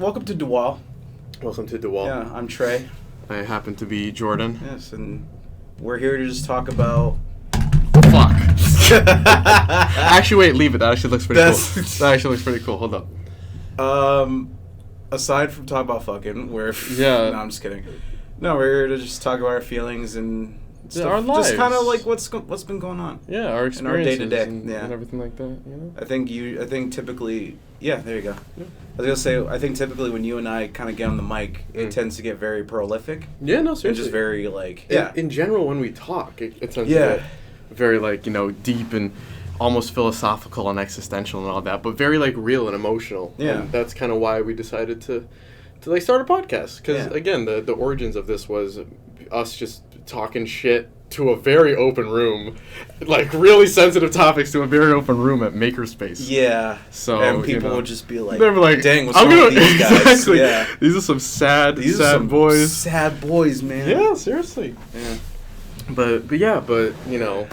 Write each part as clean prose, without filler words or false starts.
welcome to Dueal. Welcome to Dueal. Yeah, I'm Trey. I happen to be Jordan. Yes, and we're here to just talk about... Fuck. Actually, wait, leave it. That actually looks pretty cool. That actually looks pretty cool. Hold up. Aside from talking about fucking, we're... Yeah. No, I'm just kidding. No, we're here to just talk about our feelings and stuff. Our lives. Just kind of like what's been going on. Yeah, our experiences and our day-to-day. and everything like that, you know? I think typically... Yeah, there you go. Yeah. I was going to say, I think typically when you and I kind of get on the mic, it tends to get very prolific. Yeah, no, seriously. And just very, like... In general, when we talk, it tends to get very, like, you know, deep and almost philosophical and existential and all that, but very, like, real and emotional. Yeah. And that's kind of why we decided to like, start a podcast. Because, again, the origins of this was us just talking shit to a very open room, like really sensitive topics to a very open room at Makerspace. Yeah. So and people would just be like, they're like, "Dang, what's wrong with these guys?" Exactly. Yeah. These are some sad boys. Sad boys, man. Yeah, seriously. Yeah. But you know,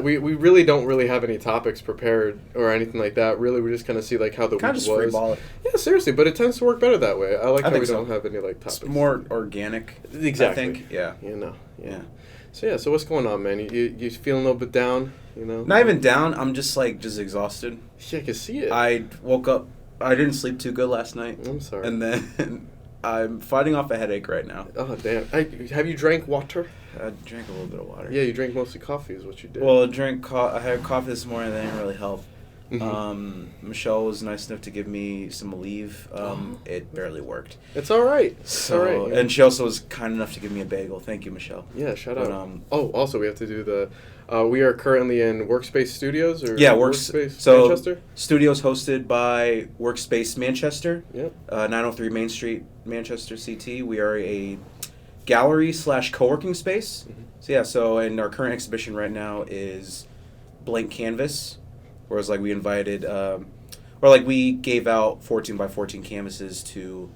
we really don't really have any topics prepared or anything like that. Really, we just kind of see like how the week was. Kind of free ball it. Yeah, seriously, but it tends to work better that way. I like how we so. don't have any like topics. It's more organic. Exactly. I think. Yeah. You know. Yeah. So what's going on, man? You feeling a little bit down? You know. Not even down. I'm just exhausted. Yeah, I can see it. I woke up. I didn't sleep too good last night. I'm sorry. And then I'm fighting off a headache right now. Oh damn! Have you drank water? I drank a little bit of water. Yeah, you drank mostly coffee, is what you did. Well, I had coffee this morning. That didn't really help. Mm-hmm. Michelle was nice enough to give me some Aleve. It barely worked. It's all right. So, all right. And she also was kind enough to give me a bagel. Thank you, Michelle. Yeah, shout out. Also, we have to do the... we are currently in Workspace Studios, or Workspace Manchester? Studios hosted by Workspace Manchester. Yep. 903 Main Street, Manchester, CT. We are a gallery/co-working space. Mm-hmm. And our current exhibition right now is Blank Canvas. Whereas, we invited, we gave out 14 by 14 canvases to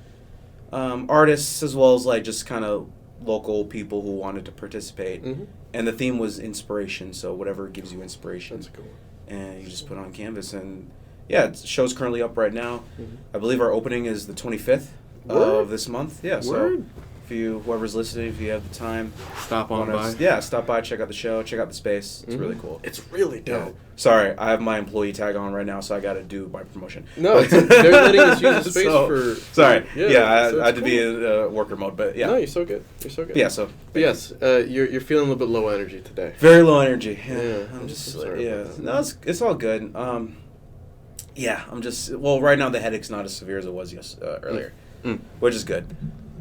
artists as well as, just kind of local people who wanted to participate. Mm-hmm. And the theme was inspiration, so whatever gives you inspiration. That's cool. And you just put it on canvas. And, the show's currently up right now. Mm-hmm. I believe our opening is the 25th of this month. Yeah, Word. So whoever's listening, if you have the time, stop on by. Yeah, stop by, check out the show, check out the space. It's really cool. It's really dope. Yeah. Sorry, I have my employee tag on right now, so I got to do my promotion. No, they're letting us use the space for... Sorry. Yeah, I had to be in worker mode, but yeah. No, you're so good. Yeah, so... But yes, you're feeling a little bit low energy today. Very low energy. Yeah. I'm just... sorry. No, it's all good. Yeah, I'm just... Well, right now the headache's not as severe as it was earlier, which is good.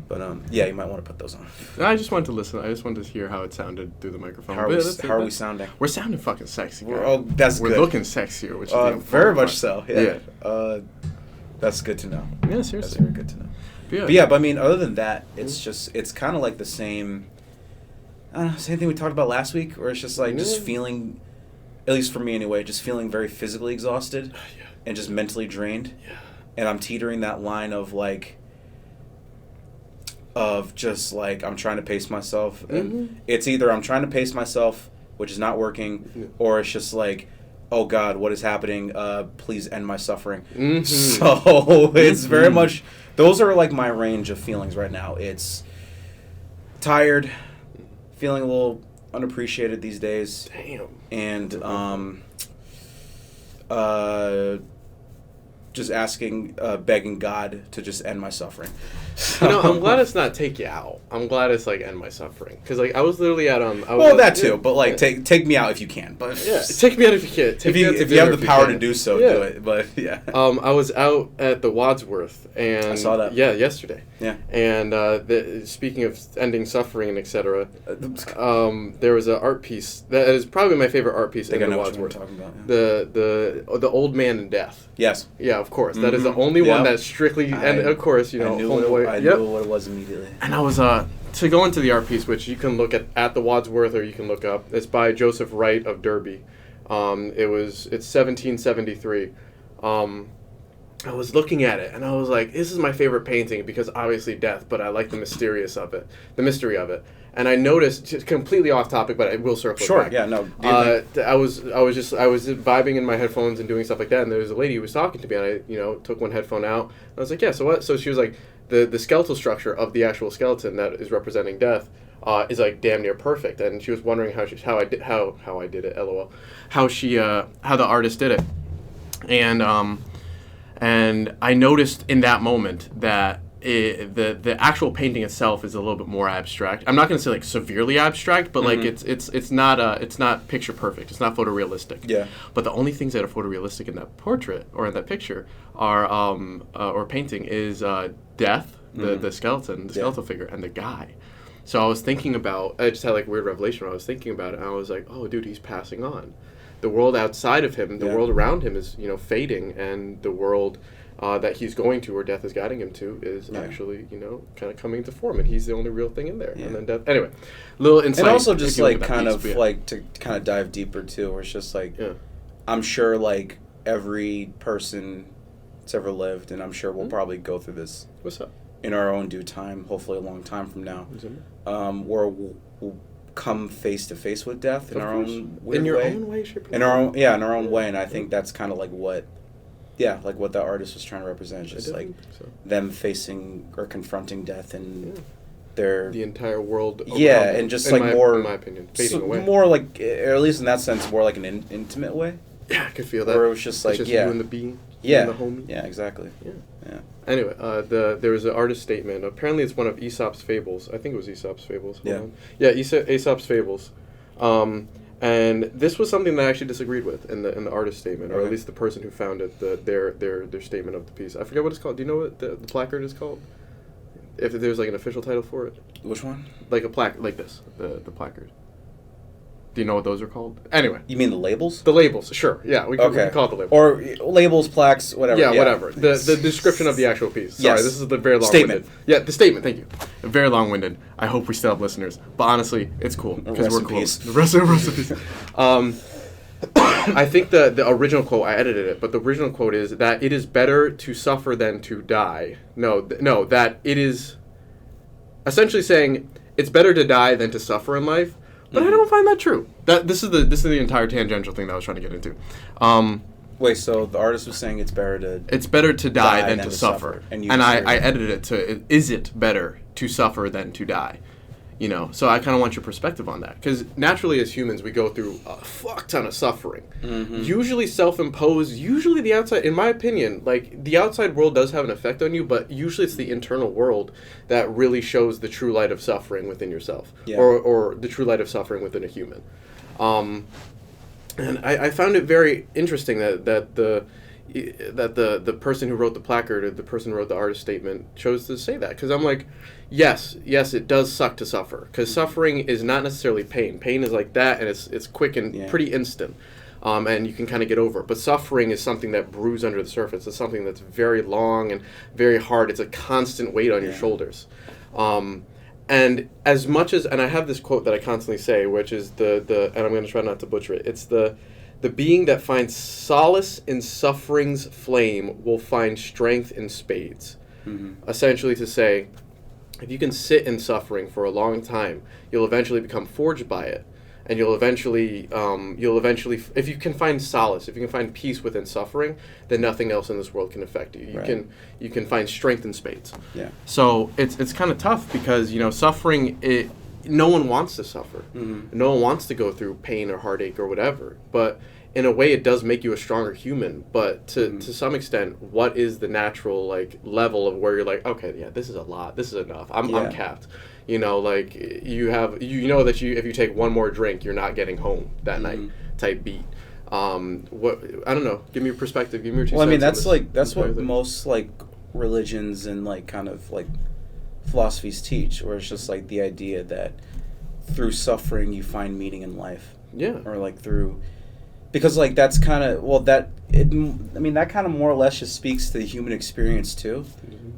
But, you might want to put those on. I just wanted to listen. I just wanted to hear how it sounded through the microphone. How are we sounding? We're sounding fucking sexy. That's good. We're looking sexier, which is very much so. Yeah. That's good to know. Yeah, seriously. That's very good to know. But I mean, other than that, it's kind of like the same, same thing we talked about last week, where it's just just feeling, at least for me anyway, just feeling very physically exhausted and just mentally drained. Yeah. And I'm teetering that line of I'm trying to pace myself. And it's either I'm trying to pace myself, which is not working, or it's just oh God, what is happening? Please end my suffering. Mm-hmm. So it's very much, those are my range of feelings right now. It's tired, feeling a little unappreciated these days. Damn. And just begging God to just end my suffering. I'm glad it's not take you out. I'm glad it's end my suffering, because I was literally out on. That too, but take me out if you can. But take me out if you can. If you have the power to do so, do it. But yeah. I was out at the Wadsworth, and I saw that. Yeah, yesterday. Yeah. And speaking of ending suffering and etc., there was an art piece that is probably my favorite art piece in the Wadsworth. Talking about, the Old Man in Death. Yes. Yeah, of course. That is the only one that's strictly, and of course, I knew what it was immediately. And I was to go into the art piece, which you can look at the Wadsworth, or you can look up. It's by Joseph Wright of Derby. It's 1773. I was looking at it and I was like, this is my favorite painting because obviously death, but I like the mystery of it. And I noticed, just completely off topic, but I will circle Sure, back. yeah, no. I was vibing in my headphones and doing stuff like that, and there was a lady who was talking to me, and I took one headphone out, and I was like, yeah, so what? So she was like, the skeletal structure of the actual skeleton that is representing death is like damn near perfect, and she was wondering how I did it, lol, how the artist did it, and I noticed in that moment that the actual painting itself is a little bit more abstract. I'm not going to say like severely abstract, but like it's not picture perfect. It's not photorealistic. Yeah. But the only things that are photorealistic in that portrait or in that picture are or painting is death, the skeletal figure, and the guy. So I was thinking about. I just had like a weird revelation when I was thinking about it. And I was like, oh, dude, he's passing on. The world outside of him, the world around him is fading, and the world that he's going to, or death is guiding him to, is actually kind of coming to form, and he's the only real thing in there. And then death. Anyway, little insight. And also just like kind of like to kind of dive deeper too, where it's just like I'm sure like every person that's ever lived, and I'm sure we'll probably go through this. What's up? In our own due time, hopefully a long time from now, where we'll come face to face with death in our own weird way. Own way, shape, in our own way, and I think that's kind of like what the artist was trying to represent, just like them facing or confronting death and the entire world. And just like more, in my opinion, fading away. More like, or at least in that sense, more like an intimate way. Yeah, I could feel that. Where it was just like you and the bee. Yeah, and the homie. Yeah, exactly. Yeah. Anyway, there was an artist statement. Apparently, it's one of Aesop's fables. I think it was Aesop's fables. Yeah, Aesop's fables. And this was something that I actually disagreed with in the artist statement, or at least the person who founded their statement of the piece. I forget what it's called. Do you know what the placard is called? If there's like an official title for it. Which one? Like a plaque, like this, the placard. Do you know what those are called? Anyway. You mean the labels? The labels, sure. Yeah, we can call it the labels. Or labels, plaques, whatever. Yeah, whatever. The description of the actual piece. Sorry, yes. This is the very long-winded. Statement. Yeah, the statement, thank you. Very long-winded. I hope we still have listeners. But honestly, it's cool. Because we're close. The rest of peace. I think the original quote, I edited it, but the original quote is that it is better to suffer than to die. No, that it is essentially saying it's better to die than to suffer in life. But I don't find that true. This is the entire tangential thing that I was trying to get into. Wait, so the artist was saying it's better to die than to suffer. And I edited it to, is it better to suffer than to die? So I kind of want your perspective on that. Because naturally as humans, we go through a fuck ton of suffering. Mm-hmm. Usually self-imposed, usually the outside, in my opinion, like the outside world does have an effect on you, but usually it's the internal world that really shows the true light of suffering within yourself. Yeah. Or the true light of suffering within a human. And I found it very interesting that the person who wrote the placard or the person who wrote the artist statement chose to say that. Because I'm like, yes, it does suck to suffer. Because suffering is not necessarily pain. Pain is like that, and it's quick and pretty instant. And you can kind of get over it. But suffering is something that brews under the surface. It's something that's very long and very hard. It's a constant weight on your shoulders. And as much as, and I have this quote that I constantly say, which is and I'm going to try not to butcher it, it's the being that finds solace in suffering's flame will find strength in spades. Mm-hmm. Essentially to say, if you can sit in suffering for a long time, you'll eventually become forged by it. And you'll eventually, if you can find solace, if you can find peace within suffering, then nothing else in this world can affect you. You can find strength in spades. Yeah. So it's kind of tough because suffering. No one wants to suffer. Mm-hmm. No one wants to go through pain or heartache or whatever. But in a way, it does make you a stronger human. But to some extent, what is the natural level of where you're like, okay, yeah, this is a lot. This is enough. I'm capped. You that if you take one more drink, you're not getting home that night type beat. What I don't know. Give me your perspective. Give me your 2 cents. Well, I mean, that's what most religions and kind of philosophies teach, where it's just the idea that through suffering you find meaning in life. Yeah. Or through, because that's kind of that kind of more or less just speaks to the human experience too,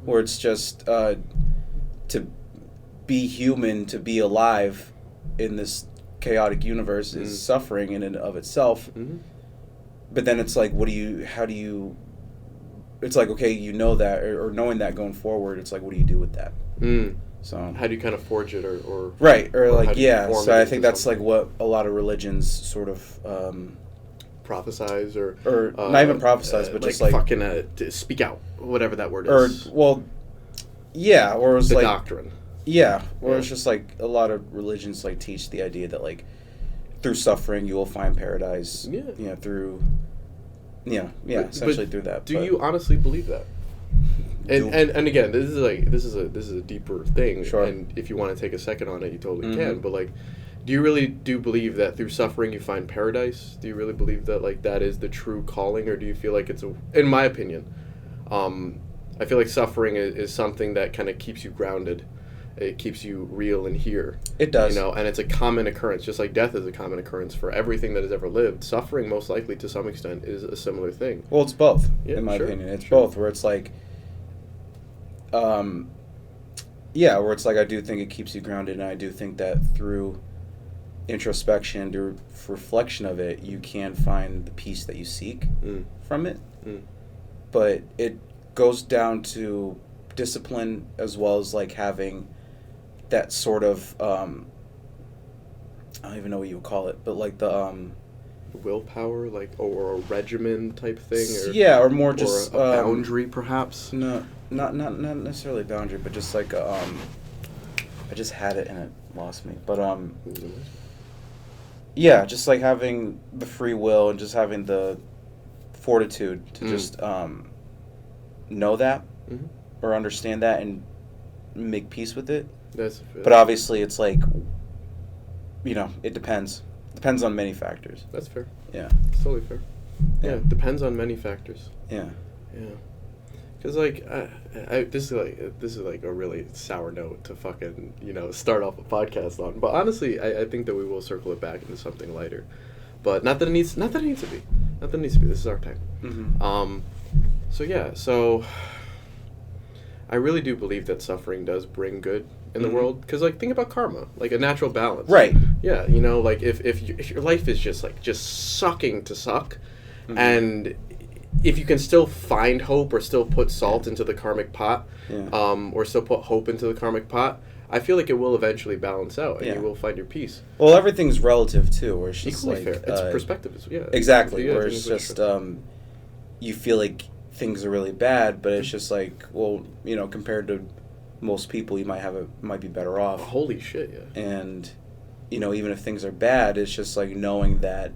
where it's just to be human, to be alive in this chaotic universe is suffering in and of itself. Mm-hmm. But then it's how do you it's like, okay, you know that, or knowing that going forward, it's like, what do you do with that? So how do you kind of forge it, or right, or how like, do you yeah. form So it I think into that's something? like what a lot of religions sort of Prophesize, or not even prophesize, but just like fucking speak out, whatever that word or is. well, yeah, or it's The like doctrine. yeah, or Yeah. it's just like a lot of religions like teach the idea that like through suffering you will find paradise. Yeah. You know, through yeah, But essentially through that. Do but you honestly believe that? do- And again, this is a deeper thing. Sure. And if you want to take a second on it, you totally Mhm. can. But like, do you really believe that through suffering you find paradise? Do you really believe that like that is the true calling, or do you feel like it's in my opinion, I feel like suffering is something that kind of keeps you grounded. It keeps you real and here. It does. You know, and it's a common occurrence, just like death is a common occurrence for everything that has ever lived. Suffering, most likely, to some extent, is a similar thing. Well, it's both, Yeah, in my sure, opinion. It's sure. both, where it's like, yeah, where it's like I do think it keeps you grounded, and I do think that through introspection, through reflection of it, you can find the peace that you seek from it. But it goes down to discipline as well as like having that sort of I don't even know what you would call it, but like the Willpower, like, or a regimen type thing, or yeah, or more just or a boundary, perhaps. No, not necessarily a boundary, but just like a, I just had it and it lost me. But yeah, just like having the free will and just having the fortitude to just know that Mhm. or understand that and make peace with it. But obviously, it's like, you know, it depends. Depends on many factors. That's fair. Yeah. It's totally fair. Yeah, Yeah. it depends on many factors. Yeah. Yeah. Because like, this is like a really sour note to fucking start off a podcast on. But honestly, I think that we will circle it back into something lighter. But not that it needs to be. This is our time. Mm-hmm. So yeah. So I really do believe that suffering does bring good in the world. Because like, think about karma, like a natural balance. Right. Yeah. Like if your life is just sucking to suck, and if you can still find hope or still put salt into the karmic pot, or still put hope into the karmic pot, I feel like it will eventually balance out, and you will find your peace. Well, everything's relative too, where it's just Equally like fair. It's perspective. Yeah. Exactly. Yeah, Where it's just you feel like things are really bad, but it's just like, well, compared to most people, you might be better off. Holy shit! Yeah. And even if things are bad, it's just like knowing that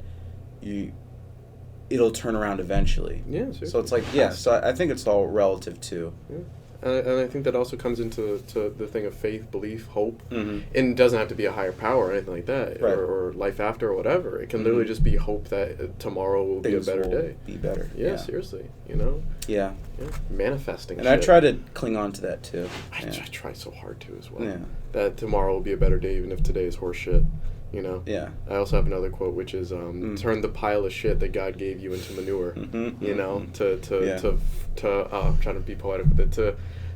it'll turn around eventually. Yeah. Seriously. So it's like, yeah. So I think it's all relative too. Yeah. And I think that also comes into the thing of faith, belief, hope. Mm-hmm. And it doesn't have to be a higher power or anything like that, Right. or life after or whatever. It can literally just be hope that tomorrow will Things be a better will day. Be better. Yeah, seriously. Yeah. Yeah. Manifesting. And shit. I try to cling on to that too. I Yeah. try so hard to as well. Yeah. That tomorrow will be a better day, even if today is horse shit. Yeah. I also have another quote, which is turn the pile of shit that God gave you into manure. I'm trying to be poetic with it,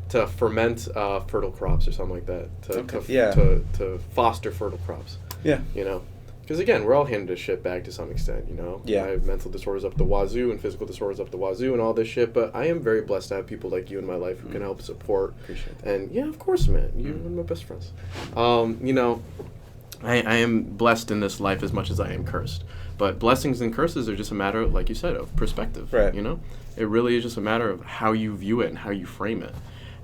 to ferment fertile crops or something like that. To foster fertile crops. Yeah. Because again, we're all handed a shit bag to some extent. Yeah. I have mental disorders up the wazoo and physical disorders up the wazoo and all this shit. But I am very blessed to have people like you in my life who can help support. Appreciate that. And yeah, of course, man, you're one of my best friends. I am blessed in this life as much as I am cursed. But blessings and curses are just a matter, like you said, of perspective. Right. It really is just a matter of how you view it and how you frame it.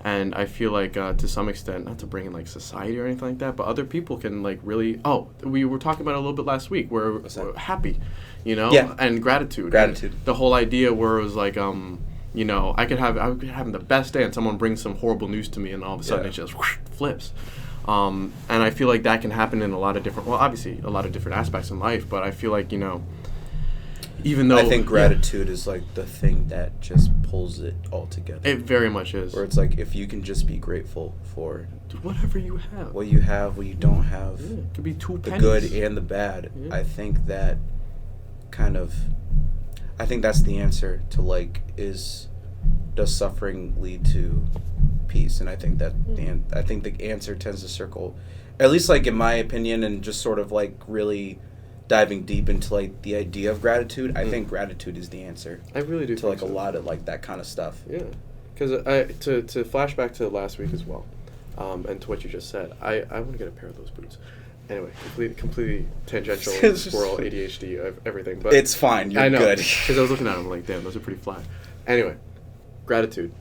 And I feel like, to some extent, not to bring in, like, society or anything like that, but other people can, like, really... Oh, we were talking about it a little bit last week, where we're happy, Yeah. And gratitude. Gratitude. And the whole idea where it was like, I could have the best day and someone brings some horrible news to me and all of a sudden it just flips. And I feel like that can happen in a lot of different... Well, obviously, a lot of different aspects in life, but I feel like, even though... I think gratitude is like the thing that just pulls it all together. It very much is. Where it's like, if you can just be grateful for... whatever you have. What you have, what you don't have. Yeah, it could be two the pennies. good and the bad. Yeah. I think that I think that's the answer to, like, does suffering lead to peace? And I think that I think the answer tends to circle, at least like in my opinion, and just sort of like really diving deep into like the idea of gratitude, I think gratitude is the answer. I really do. To like a lot of like that kind of stuff. Yeah, because to flash back to last week as well, and to what you just said, I want to get a pair of those boots. Anyway, completely tangential, squirrel, ADHD, everything. But it's fine. You're good. Because I was looking at them like, damn, those are pretty fly. Anyway, gratitude,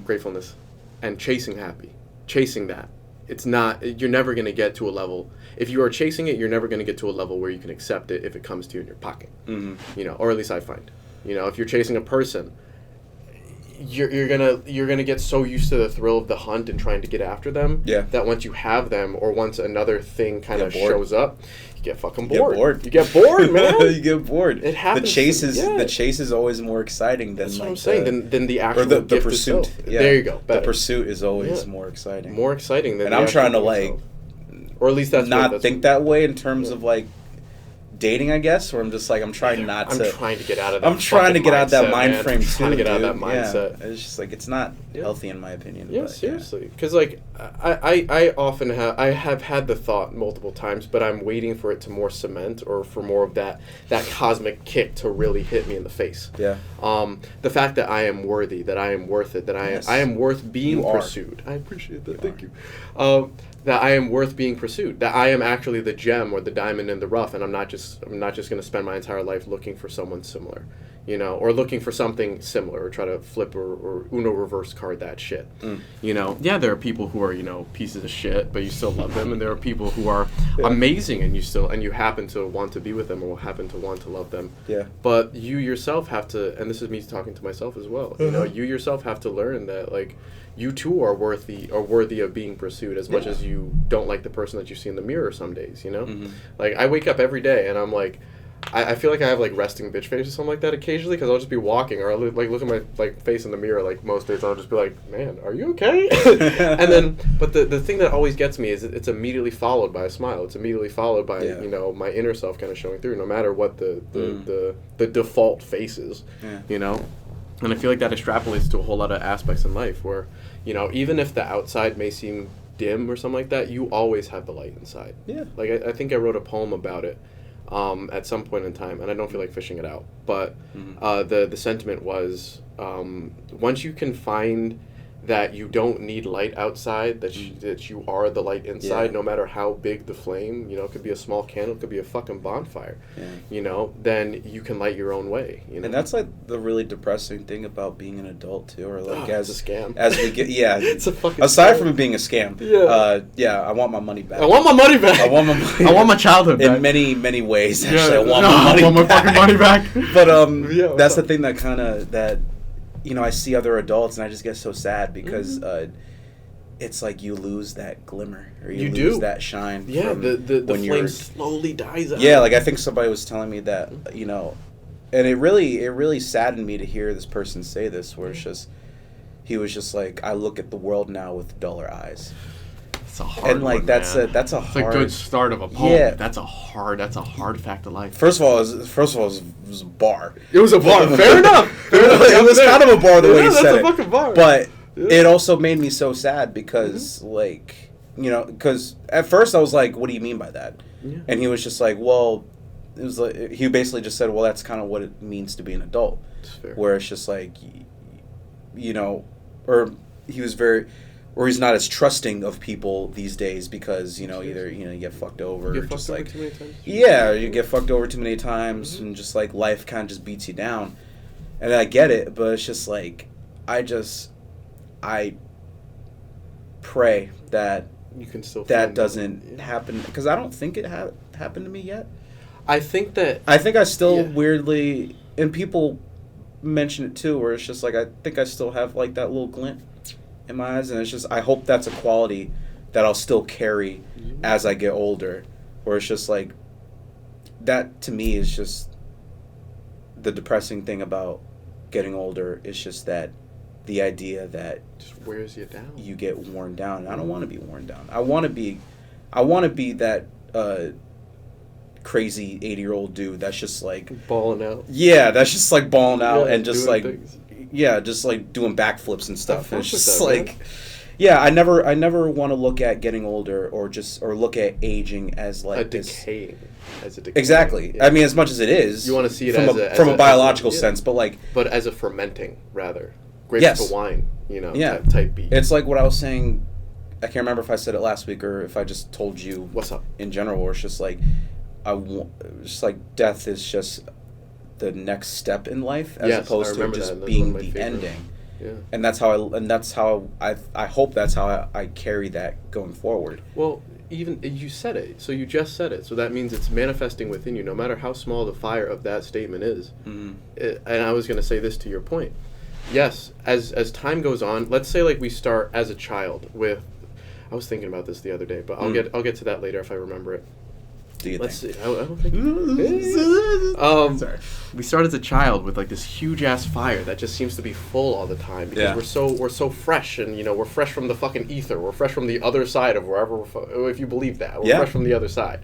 gratefulness, and chasing that. It's not. You're never going to get to a level. If you are chasing it, you're never going to get to a level where you can accept it if it comes to you in your pocket. You know, or at least I find. You know, if you're chasing a person, you're gonna get so used to the thrill of the hunt and trying to get after them that once you have them, or once another thing kind of shows up, you get fucking bored. You get bored, man. You get bored. It happens. The chase is always more exciting than that's what I'm saying. Than the actual the gift pursuit. itself. Yeah. There you go. Better. The pursuit is always more exciting. More exciting than. And I'm trying to like, or at least that's not think that way in terms of like dating, I guess, where I'm just like I'm trying not to. I'm trying to get out of that. I'm trying to get out of that mind frame too. Trying to get out of that mindset. Yeah. It's just like it's not healthy in my opinion. Yeah, but, seriously, because like I often have had the thought multiple times, but I'm waiting for it to more cement or for more of that cosmic kick to really hit me in the face. Yeah. The fact that I am worthy, that I am worth it, that I am worth being pursued. I appreciate that. Thank you. That I am worth being pursued, that I am actually the gem or the diamond in the rough, and I'm not just going to spend my entire life looking for someone similar, you know, or looking for something similar, or try to flip or Uno reverse card that shit. You know, there are people who are, you know, pieces of shit, but you still love them, and there are people who are amazing, and you happen to want to be with them, or happen to want to love them. Yeah. But you yourself have to, and this is me talking to myself as well. You know, you yourself have to learn that like. You too are worthy of being pursued as much as you don't like the person that you see in the mirror some days, you know? Like, I wake up every day and I'm like, I feel like I have, like, resting bitch face or something like that occasionally because I'll just be walking or I'll, like, look at my, like, face in the mirror, like, most days I'll just be like, man, are you okay? And then, but the thing that always gets me is it's immediately followed by a smile. It's immediately followed by, you know, my inner self kind of showing through no matter what the default face is, you know? And I feel like that extrapolates to a whole lot of aspects in life where, you know, even if the outside may seem dim or something like that, you always have the light inside. Yeah. Like, I think I wrote a poem about it at some point in time, and I don't feel like fishing it out. But the sentiment was, once you can find that you don't need light outside, that you are the light inside, no matter how big the flame, you know, it could be a small candle, it could be a fucking bonfire, you know, then you can light your own way, you know? And that's like the really depressing thing about being an adult too, or like it's a scam. As we get, it's a fucking aside scam. from it being a scam, I want my money back. I want my money back. I want my childhood back. In many, many ways, actually. I want my fucking money back. But that's the thing that kind of, that, you know, I see other adults and I just get so sad because it's like you lose that glimmer or you lose that shine. Yeah, the flame slowly dies out. Yeah, like I think somebody was telling me that, you know, and it really saddened me to hear this person say this, where it's just, he was just like, I look at the world now with duller eyes. It's a hard and like one, that's man. It's a good start of a poem. Yeah. That's a hard fact of life. First of all, it was a bar. It was a bar. Fair enough. It was kind of a bar the way he said it. That's a fucking bar. But it also made me so sad because like, you know, because at first I was like, what do you mean by that? Yeah. And he was just like, well, it was like, he basically just said, well, that's kind of what it means to be an adult. Where it's just like, you know, or he was very, or he's not as trusting of people these days because, you know, either, you know, you get fucked over, you get just fucked like, over too many times. Yeah, you get fucked over too many times and just like life kind of just beats you down. And I get it, but it's just like, I pray that you can still that doesn't happen, because I don't think it happened to me yet. I think I still weirdly, and people mention it too, where it's just like I think I still have like that little glint in my eyes, and it's just, I hope that's a quality that I'll still carry as I get older, where it's just like, that to me is just the depressing thing about getting older, is just that the idea that just wears you down. You get worn down. And I don't want to be worn down. I want to be that crazy 80-year-old dude that's just like balling out. Yeah, that's just like balling out and just like things. Yeah, just like doing backflips and stuff. It's just like, Yeah, I never want to look at getting older or look at aging as like a this. decaying. Exactly. Yeah. I mean, as much as it is. You want to see it from a biological sense, but like. But as a fermenting, rather. Grapes Yes. to wine, Yeah. type beat. It's like what I was saying. I can't remember if I said it last week or if I just told you. What's up? In general, where it's just like, just like death is just the next step in life, as opposed to just being the ending. Yeah. And that's how I hope that's how I carry that going forward. Well, even you said it, so you just said it, so that means it's manifesting within you, no matter how small the fire of that statement is. Mm-hmm. And I was going to say this to your point. Yes, as time goes on, let's say like we start as a child with. I was thinking about this the other day, but I'll get to that later if I remember it. Do you Let's think? see. I don't think. Sorry. We start as a child with like this huge ass fire that just seems to be full all the time because we're so fresh, and we're fresh from the fucking ether. We're fresh from the other side of wherever if you believe that. We're fresh from the other side.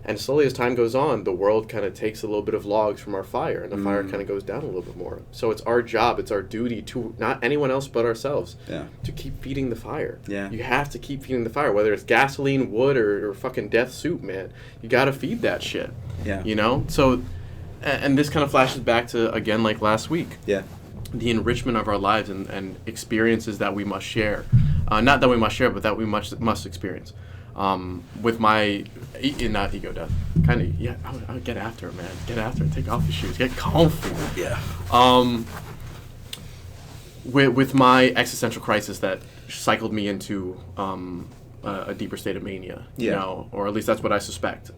And slowly as time goes on, the world kind of takes a little bit of logs from our fire, and the fire kind of goes down a little bit more. So it's our job, it's our duty to, not anyone else but ourselves, to keep feeding the fire. Yeah. You have to keep feeding the fire, whether it's gasoline, wood, or fucking death soup, man. You got to feed that shit. Yeah. So, and this kind of flashes back to, again, like last week. Yeah. The enrichment of our lives and experiences that we must share. Not that we must share, but that we must experience. With my not ego death, kind of I would get after it, man. Get after it. Take off your shoes. Get comfy. Yeah. With my existential crisis that cycled me into a deeper state of mania, or at least that's what I suspect.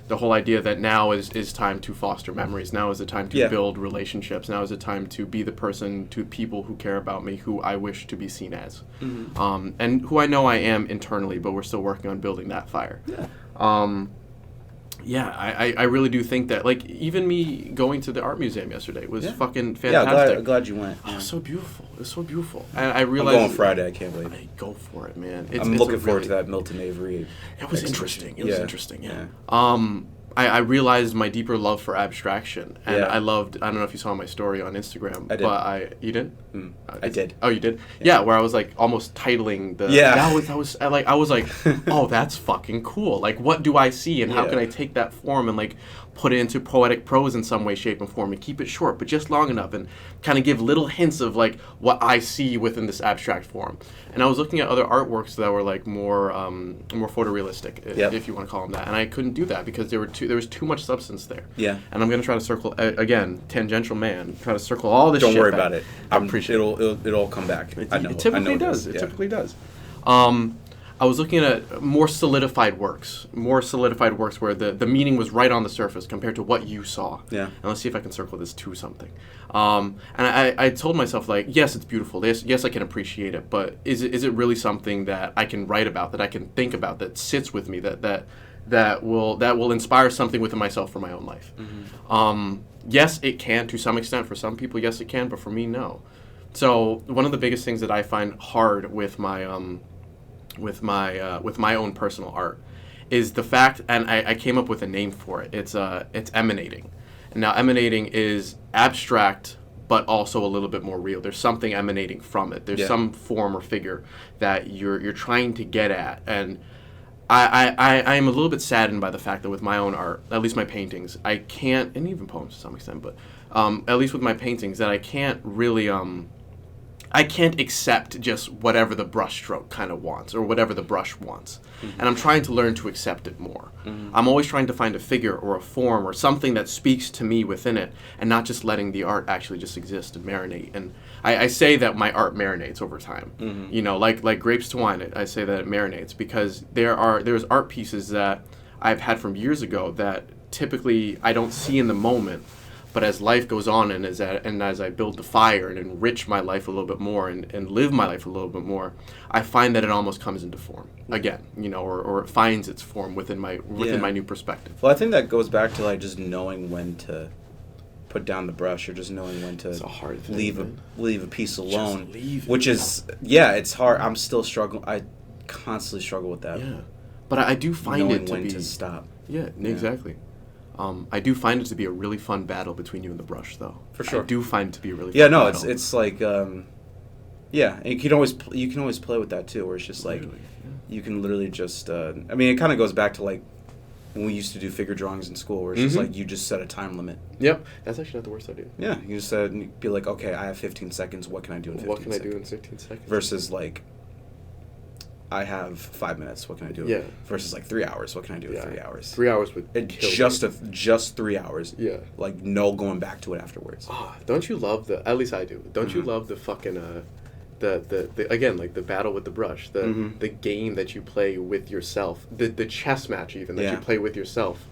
The whole idea that now is time to foster memories. Now is the time to build relationships. Now is the time to be the person to people who care about me, who I wish to be seen as, and who I know I am internally. But we're still working on building that fire. I really do think that, like, even me going to the art museum yesterday was fucking fantastic. Yeah, glad you went. Oh, so beautiful. It's so beautiful. And I realized... I'm going Friday. I can't believe it. Go for it, man. I'm looking forward to that Milton Avery. It was interesting. It was interesting, yeah. I realized my deeper love for abstraction, and I don't know if you saw my story on Instagram. I did. But you did? I did. Oh, you did? Yeah, where I was like almost titling the. Yeah. I was like, oh, that's fucking cool. Like, what do I see, and how can I take that form and like put it into poetic prose in some way, shape, and form, and keep it short, but just long enough, and kind of give little hints of like what I see within this abstract form. And I was looking at other artworks that were like more photorealistic, if you want to call them that, and I couldn't do that because there was too much substance there. Yeah. And I'm gonna try to circle again, tangential man, try to circle all this. Don't shit worry back. about it. I appreciate it'll all come back. I know. It typically does. It typically does. I was looking at more solidified works where the meaning was right on the surface compared to what you saw. Yeah. And let's see if I can circle this to something. And I told myself, like, yes, it's beautiful. Yes, I can appreciate it. But is it really something that I can write about, that I can think about, that sits with me, that will inspire something within myself for my own life? Mm-hmm. Yes, it can to some extent. For some people, yes, it can. But for me, no. So one of the biggest things that I find hard with my own personal art is the fact, and I came up with a name for it. It's emanating. And now emanating is abstract, but also a little bit more real. There's something emanating from it. There's some form or figure that you're trying to get at. And I am a little bit saddened by the fact that with my own art, at least my paintings, I can't, and even poems to some extent, but at least with my paintings, that I can't really I can't accept just whatever the brushstroke kind of wants or whatever the brush wants. Mm-hmm. And I'm trying to learn to accept it more. Mm-hmm. I'm always trying to find a figure or a form or something that speaks to me within it, and not just letting the art actually just exist and marinate. And I say that my art marinates over time. Mm-hmm. Like grapes to wine, I say that it marinates because there's art pieces that I've had from years ago that typically I don't see in the moment. But as life goes on and as I build the fire and enrich my life a little bit more and live my life a little bit more, I find that it almost comes into form again, or it finds its form within my new perspective. Well, I think that goes back to like just knowing when to put down the brush or just knowing when to leave a piece alone. Just leave it. Which is it's hard. I'm still struggling. I constantly struggle with that. Yeah, but I do find knowing it to when be to stop. Yeah, exactly. I do find it to be a really fun battle between you and the brush, though. For sure. I do find it to be a really fun battle. It's like Yeah, and you can always play with that too, where it's just like you can literally just. I mean, it kind of goes back to like when we used to do figure drawings in school, where it's just like you just set a time limit. Yep, that's actually not the worst idea. Yeah, you just be like, okay, I have 15 seconds. What can I do in 15 seconds? What can I do in 15 seconds? Versus like, I have 5 minutes. What can I do? Yeah. Versus like 3 hours. What can I do in 3 hours? 3 hours would just 3 hours. Yeah. Like no going back to it afterwards. Oh, don't you love at least I do. Don't you love the fucking the again, like the battle with the brush, the game that you play with yourself, the chess match even that you play with yourself,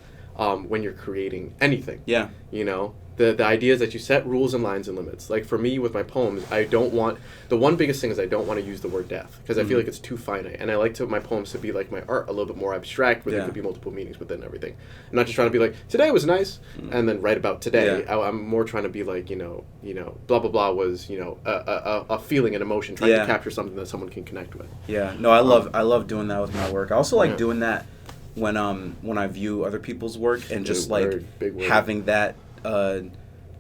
when you're creating anything. Yeah. You know, the idea is that you set rules and lines and limits. Like for me with my poems, I don't want, the one biggest thing is I don't want to use the word death because I feel like it's too finite, and I like my poems to be like my art, a little bit more abstract, where there could be multiple meanings within everything. I'm not just trying to be like, today was nice, and then write about today. Yeah. I'm more trying to be like, you know, blah blah blah was, a feeling and emotion, trying to capture something that someone can connect with. Yeah, no, I love doing that with my work. I also like doing that when I view other people's work and just like having that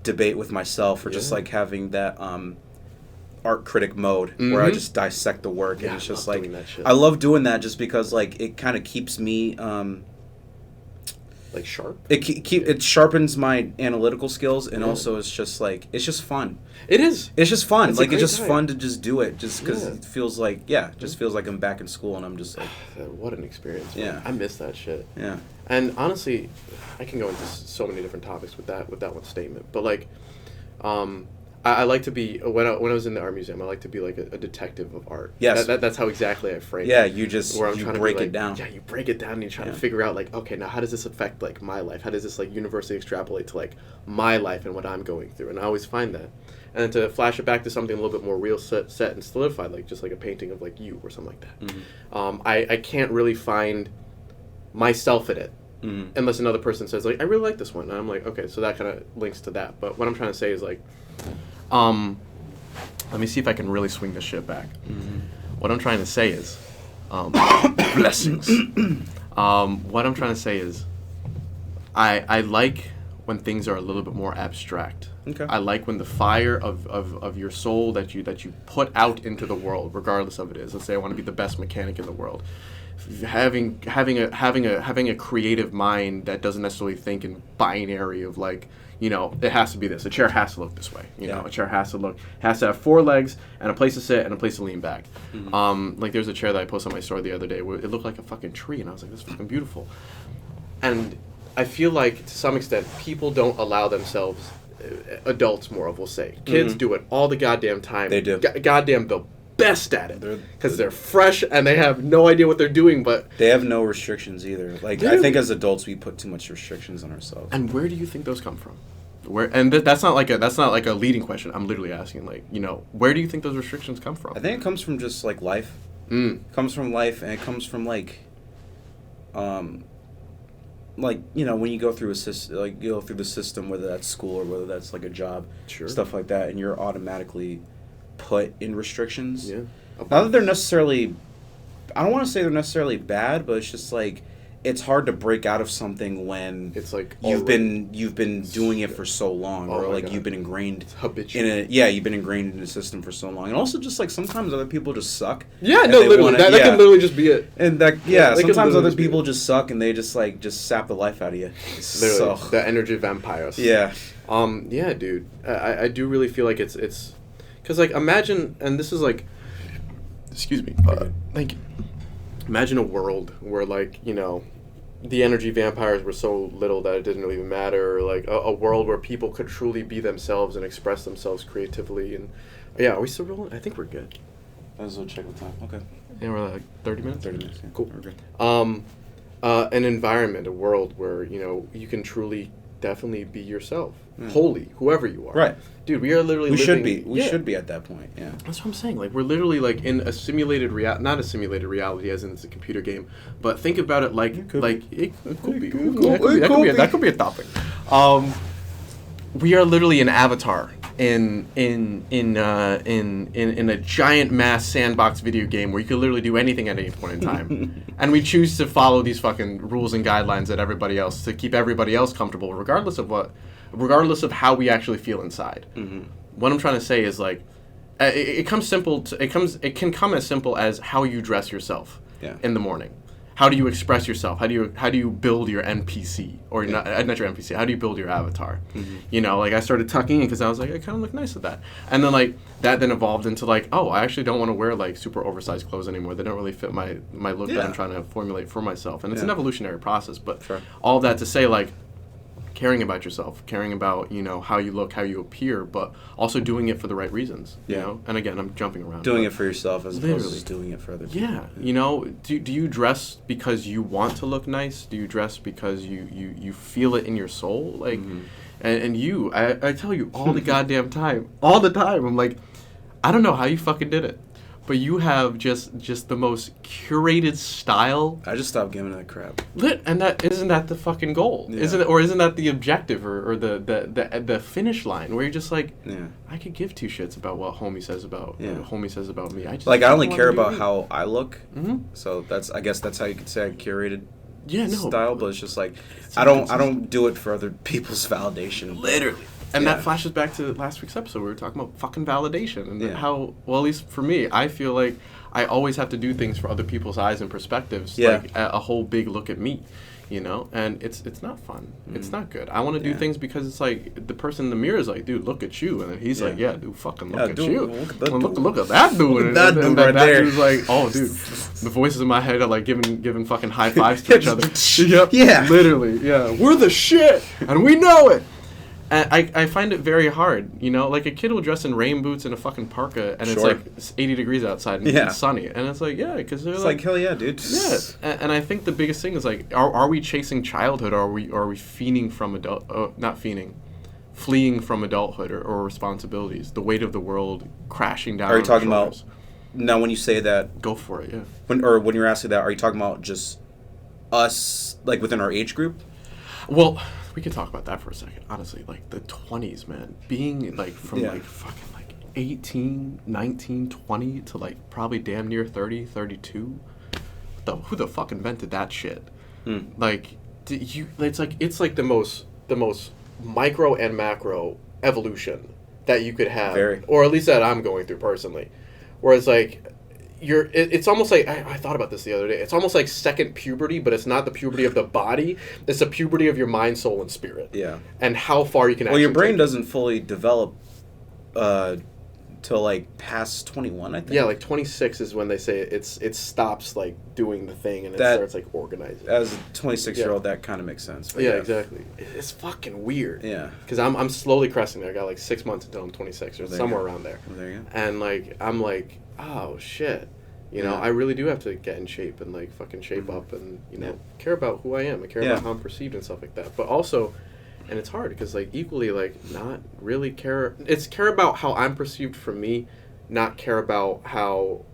debate with myself, or just like having that art critic mode where I just dissect the work, and it's just like I love doing that just because like it kind of keeps me like sharp. It sharpens my analytical skills, and also it's just fun. It is. It's just fun. It's like it's just fun to just do it, just because it feels like just feels like I'm back in school, and I'm just like, what an experience. Man. Yeah, I miss that shit. Yeah. And honestly, I can go into so many different topics with that one statement, but like, I like to be when I was in the art museum. I like to be like a detective of art. Yes, that's how exactly I frame it. Yeah, you just where I'm you trying break to it down. Yeah, you break it down, and you're trying to figure out like, okay, now how does this affect like my life? How does this like universally extrapolate to like my life and what I'm going through? And I always find that. And then to flash it back to something a little bit more real, set and solidified, like just like a painting of like you or something like that. I can't really find myself in it. Unless another person says like, I really like this one, and I'm like, okay, so that kind of links to that. But what I'm trying to say is like, let me see if I can really swing this shit back. What I'm trying to say is, blessings. What I'm trying to say is, I like when things are a little bit more abstract. Okay. I like when the fire of your soul that you put out into the world, regardless of it is. Let's say I want to be the best mechanic in the world. Having a creative mind that doesn't necessarily think in binary of like, it has to be this. A chair has to look this way. You know, a chair has to have 4 legs and a place to sit and a place to lean back. Like there's a chair that I posted on my story the other day where it looked like a fucking tree, and I was like, that's fucking beautiful. And I feel like to some extent people don't allow themselves, adults more of, we'll say, kids do it all the goddamn time. They do. Goddamn the best at it because they're fresh and they have no idea what they're doing, but they have no restrictions either. Like I think as adults we put too much restrictions on ourselves. And where do you think those come from? That's not like a leading question. I'm literally asking, like, where do you think those restrictions come from? I think it comes from just like life. It comes from life, and it comes from like when you go through the system, whether that's school or whether that's like a job, stuff like that, and you're automatically put in restrictions. Yeah. Not that they're necessarily, I don't want to say they're necessarily bad, but it's just like it's hard to break out of something when it's like you've been doing it for so long, or like God. You've been ingrained you've been ingrained in the system for so long, and also just like sometimes other people just suck. Yeah, no, literally, that can literally just be it. And that sometimes other people just suck, and they just sap the life out of you. Literally, the energy vampires. Yeah. Yeah, dude. I do really feel like it's because like imagine, and this is like, excuse me, thank you. Imagine a world where, like, the energy vampires were so little that it didn't really matter, or like a world where people could truly be themselves and express themselves creatively. And are we still rolling? I think we're good. Let's go check the time. Okay. Yeah, we're like 30 minutes? 30 minutes, yeah. Cool. We're good. An environment, a world where, you can truly definitely be yourself. Wholly, whoever you are. Right. Dude, we are literally We should be at that point, yeah. That's what I'm saying. Like, we're literally, like, in a simulated not a simulated reality as in it's a computer game, but think about it like, it could be. That could be a topic. We are literally an avatar in a giant mass sandbox video game where you can literally do anything at any point in time. And we choose to follow these fucking rules and guidelines that everybody else, to keep everybody else comfortable, regardless of how we actually feel inside. What I'm trying to say is, like, it comes simple. It can come as simple as how you dress yourself in the morning. How do you express yourself? How do you build your NPC or not your NPC? How do you build your avatar? Mm-hmm. You know, like I started tucking in because I was like, I kind of look nice with that, and then like that then evolved into like, oh, I actually don't want to wear like super oversized clothes anymore. They don't really fit my look that I'm trying to formulate for myself, and it's an evolutionary process. But all of that to say, like, caring about yourself, caring about, you know, how you look, how you appear, but also doing it for the right reasons, you know? And again, I'm jumping around. Doing it for yourself as opposed to just doing it for other people. Yeah, you know, do you dress because you want to look nice? Do you dress because you feel it in your soul? Like, and I tell you all the goddamn time, I'm like, I don't know how you fucking did it. But you have just the most curated style. I just stopped giving a crap. And isn't that the fucking goal? Yeah. Isn't that the objective or the finish line where you're just like, I could give two shits about what homie says about me. I only care about how I look. Mm-hmm. So I guess that's how you could say I curated style, but it's just like I don't do it for other people's validation. Literally. And that flashes back to last week's episode. We were talking about fucking validation and how, well, at least for me, I feel like I always have to do things for other people's eyes and perspectives. Like a whole big look at me, you know? And it's not fun. It's not good. I want to do things because it's like the person in the mirror is like, dude, look at you. And he's like, dude, fucking look at you. Look at that dude. That dude right there. Dude's like, oh, dude. The voices in my head are like giving fucking high fives to each other. Yep. Yeah. Literally. Yeah. We're the shit. And we know it. And I find it very hard, you know? Like, a kid will dress in rain boots and a fucking parka, and it's like 80 degrees outside, and it's sunny. And it's like, because they're like, hell yeah, dude. Yeah. And I think the biggest thing is, like, are we chasing childhood, or are we fleeing from adulthood or responsibilities? The weight of the world crashing down. Are you talking about, now when you say that... Go for it, yeah. When you're asking that, are you talking about just us, like, within our age group? Well... We could talk about that for a second. Honestly, like the 20s, man. Being like from like fucking like 18, 19, 20 to like probably damn near 30, 32. Who the fuck invented that shit? Like, it's like the most micro and macro evolution that you could have, or at least that I'm going through personally. Whereas like it's almost like I thought about this the other day. It's almost like second puberty, but it's not the puberty of the body. It's the puberty of your mind, soul, and spirit. Yeah. And how far you can. Well, your brain doesn't fully develop till like past 21, I think. Yeah, like 26 is when they say it stops like doing the thing and it starts like organizing. As a 26-year-old, that kind of makes sense. But exactly. It's fucking weird. Yeah. Because I'm slowly cresting there. I got like 6 months until I'm 26 or somewhere around there. Well, there you go. And like I'm like, oh shit, you know, I really do have to get in shape and like fucking shape up and, you know, care about who I am. I care about how I'm perceived and stuff like that. But also, and it's hard because like equally like not really care. It's care about how I'm perceived from me, not care about how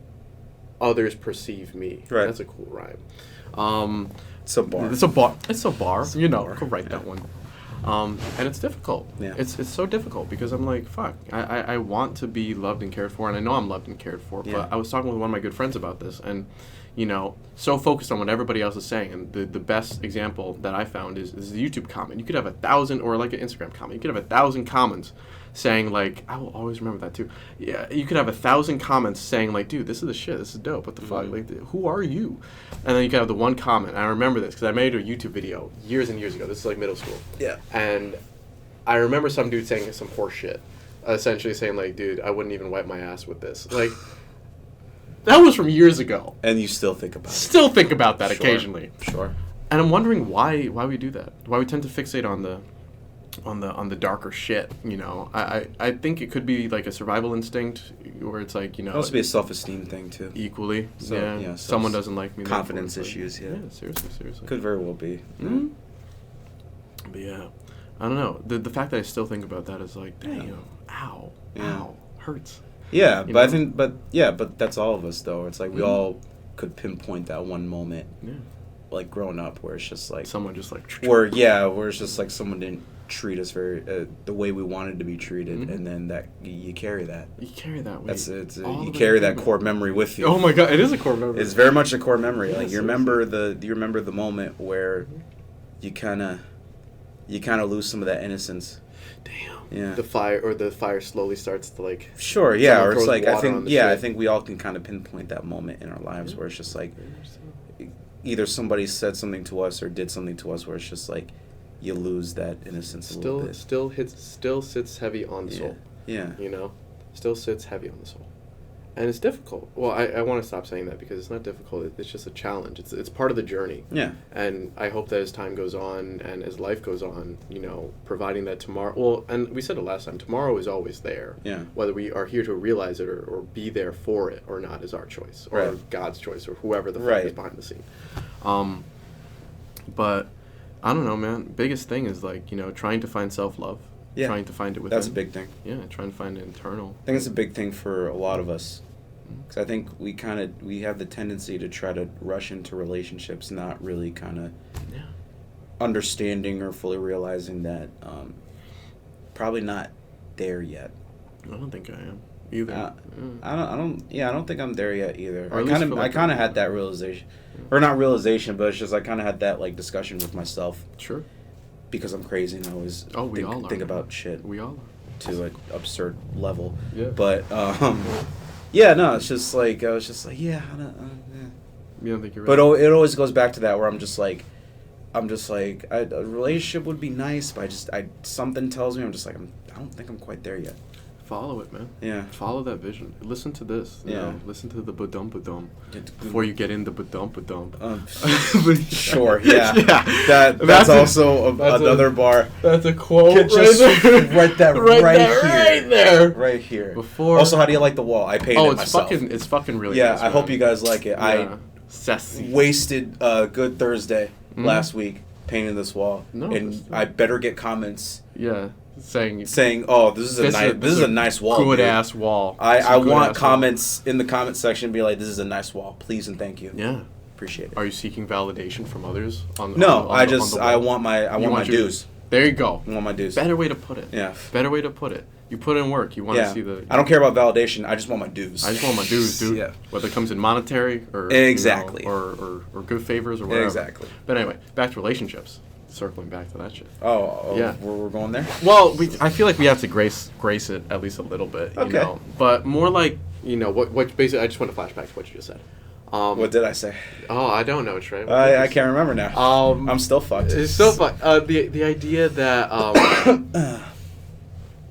others perceive me. Right. That's a cool rhyme. It's a bar. It's a bar. You know, could write that one. And it's difficult. Yeah. It's so difficult because I'm like, fuck, I want to be loved and cared for, and I know I'm loved and cared for, but I was talking with one of my good friends about this, and, you know, so focused on what everybody else is saying, and the best example that I found is the YouTube comment. You could have 1,000, or like an Instagram comment, you could have 1,000 comments saying, like, I will always remember that too. Yeah, you could have 1,000 comments saying, like, dude, this is the shit, this is dope, what the fuck, like, who are you? And then you could have the one comment, and I remember this, because I made a YouTube video years and years ago, this is like middle school. Yeah. And I remember some dude saying some horse shit, essentially saying, like, dude, I wouldn't even wipe my ass with this. Like, that was from years ago. And you still think about it. Still think about that occasionally. Sure. And I'm wondering why we do that, why we tend to fixate on the darker shit, you know. I think it could be like a survival instinct where it's like, you know, it also be a self-esteem thing too. Equally. So, yeah. Someone doesn't like me. Confidence issues, Yeah, seriously. Could very well be. Mm-hmm. But yeah. I don't know. The fact that I still think about that is like, damn, ow, hurts. Yeah, but I think but that's all of us though. It's like we all could pinpoint that one moment. Yeah. Like growing up where it's just like someone just like where it's just like someone didn't treat us very the way we wanted to be treated, and then that you carry that. You carry that weight. You carry that core memory with you. Oh my god, it is a core memory. It's very much a core memory. Like you remember the moment where you kind of lose some of that innocence. Damn. Yeah. the fire slowly starts to like. Sure, yeah, or it's throws like I water on think the I shit. think we all can kind of pinpoint that moment in our lives where it's just like either somebody said something to us or did something to us where it's just like you lose that innocence a little bit. Still sits heavy on the soul. Yeah. You know, still sits heavy on the soul, and it's difficult. Well, I want to stop saying that because it's not difficult. It's just a challenge. It's part of the journey. Yeah. And I hope that as time goes on and as life goes on, you know, providing that tomorrow. Well, and we said it last time. Tomorrow is always there. Yeah. Whether we are here to realize it or be there for it or not is our choice, or Right. God's choice, or whoever the fuck Right. is behind the scene. But I don't know, man. Biggest thing is like, you know, trying to find self-love. Yeah. Trying to find it within. That's a big thing. Yeah, trying to find it internal. I think it's a big thing for a lot of us. Because I think we have the tendency to try to rush into relationships, not really kind of Yeah. understanding or fully realizing that probably not there yet. I don't think I am either. I don't think I'm there yet either. Or I at least kind of feel like I kind of I'm had that realization, or not realization, but it's just I kind of had that like discussion with myself Sure. because I'm crazy and I always We all are. think about shit We all to an absurd level. Yeah. But yeah, no, it's just like I was just like yeah, I don't, yeah. are. You don't think you're But ready? it always goes back to that where I'm just like a relationship would be nice, but something tells me I don't think I'm quite there yet. Follow it, man. Yeah. Follow that vision. Listen to this. You Yeah. know, listen to the ba-dum before you get in the ba-dum. Sure, yeah. Yeah. That's also another bar. That's a quote. Could just write that right here. Right there. Right here. Before. Also, how do you like the wall? I painted it myself. It's fucking really Yeah, nice, I hope man. you guys like it. Yeah. I Sassy. wasted a good Thursday Mhm. last week painting this wall. No, and that's- I better get comments Yeah. saying, "Oh, this is a nice wall. Good dude." ass wall. I want Good-ass wall. comments in the comment section be like, "This is a nice wall. Please and thank you." Yeah. Appreciate it. Are you seeking validation from others? No, on the wall? want my dues. There you go. I want my dues. Better way to put it. Yeah. Better way to put it. You put in work. You want to Yeah. see the. I don't care about validation. I just want my dues. I just want my dues, dude. Yeah. Whether it comes in monetary or Exactly. you know, or good favors or whatever. Exactly. But anyway, back to relationships. Circling back to that shit. Oh, Yeah. we're going there. Well, I feel like we have to grace it at least a little bit. You Okay. know? But more like, you know, what basically I just want to flash back to what you just said. What did I say? Oh, I don't know, Trey. I can't remember now. I'm still fucked. It's so fun. The idea that